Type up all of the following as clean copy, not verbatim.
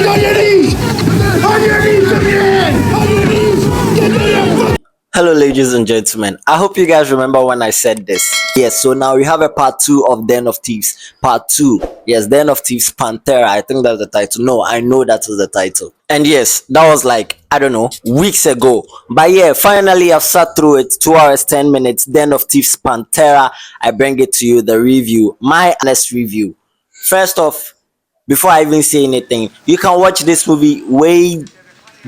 on your knees! On your knees again! On your knees! Get to your Hello, ladies and gentlemen. I hope you guys remember when I said this. Yes, so now we have a part 2 of Den of Thieves. Part 2. Yes, Den of Thieves Pantera. I think that's the title. No, I know that was the title. And yes, that was like, I don't know, weeks ago. But yeah, finally I've sat through it. 2 hours, 10 minutes. Den of Thieves Pantera. I bring it to you, the review. My honest review. First off, before I even say anything, you can watch this movie way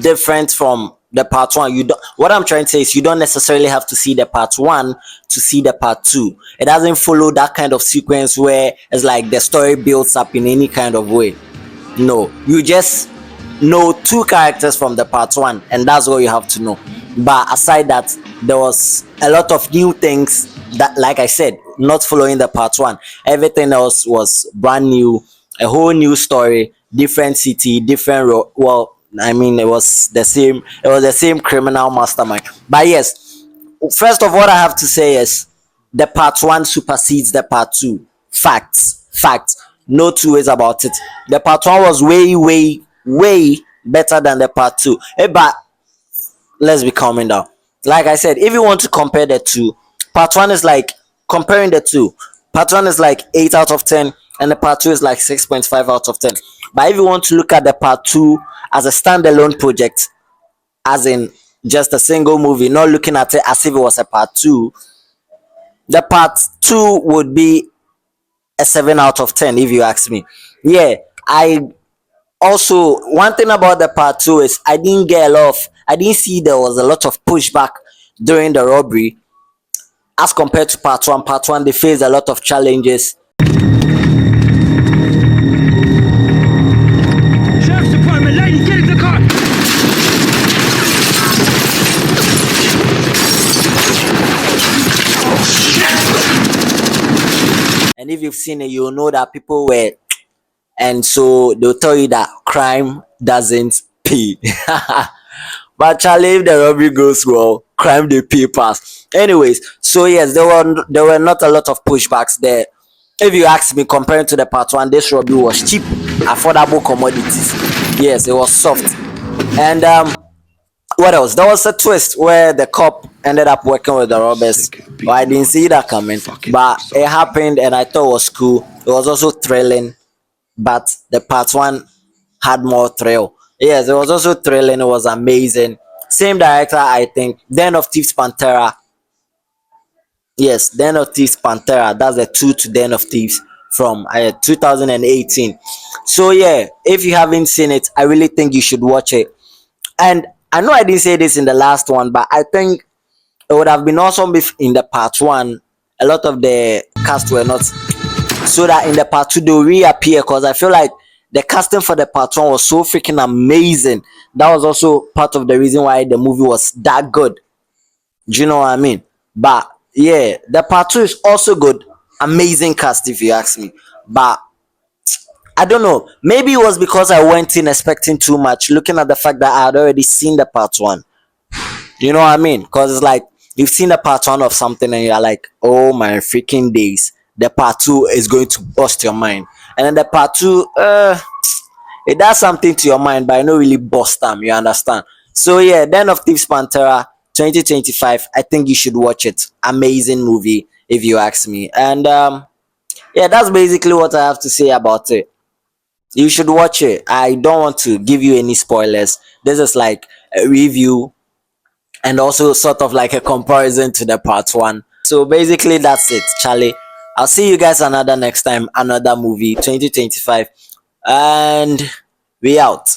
different from the part 1. You don't, what I'm trying to say is you don't necessarily have to see the part 1 to see the part 2. It doesn't follow that kind of sequence where it's like the story builds up in any kind of way. No, you just know 2 characters from the part 1 and that's all you have to know. But aside that, there was a lot of new things that, like I said, not following the part 1. Everything else was brand new, a whole new story, different city, different well, I mean, it was the same criminal mastermind. But yes, first of all, what I have to say is the part 1 supersedes the part 2. Facts. No 2 ways about it. The part 1 was way better than the part 2. But let's be calming down. Like I said, if you want to compare the 2, part 1 is like comparing the 2. Part 1 is like 8 out of 10 and the part 2 is like 6.5 out of 10. But if you want to look at the part 2 as a standalone project, as in just a single movie, not looking at it as if it was a part 2, the part 2 would be a 7 out of 10 if you ask me. Yeah, I also, one thing about the part 2 is I didn't see there was a lot of pushback during the robbery as compared to part 1. Part 1, they faced a lot of challenges. Sheriff's Department, lady, get in the car! And if you've seen it, you'll know that people were, and so they'll tell you that crime doesn't pay. But Charlie, if the robbery goes well, crime they pay pass. Anyways, so yes, there were not a lot of pushbacks there. If you ask me, comparing to the part 1, this robbery was cheap, affordable commodities. Yes, it was soft. And what else? There was a twist where the cop ended up working with the robbers. Well, I didn't see that coming, but it happened and I thought it was cool. It was also thrilling, but the part 1 had more thrill. Yes, it was also thrilling. It was amazing. Same director, I think. Den of Thieves Pantera. Yes, Den of Thieves Pantera. That's the 2 to Den of Thieves from 2018. So yeah, if you haven't seen it, I really think you should watch it. And I know I didn't say this in the last one, but I think it would have been awesome if in the part 1 a lot of the cast were not, so that in the part 2 they'll reappear, because I feel like the casting for the part 1 was so freaking amazing. That was also part of the reason why the movie was that good. Do you know what I mean? But yeah, the part 2 is also good. Amazing cast if you ask me. But I don't know. Maybe it was because I went in expecting too much, looking at the fact that I had already seen the part 1. You know what I mean? Because it's like you've seen the part 1 of something and you're like, oh my freaking days, the part 2 is going to bust your mind. And then the part 2, it does something to your mind, but I don't really bust them. You understand? So yeah, Den of Thieves Pantera 2025. I think you should watch it. Amazing movie, if you ask me. And yeah, that's basically what I have to say about it. You should watch it. I don't want to give you any spoilers. This is like a review and also sort of like a comparison to the part 1. So basically that's it, Charlie. I'll see you guys another next time, another movie 2025, and we out.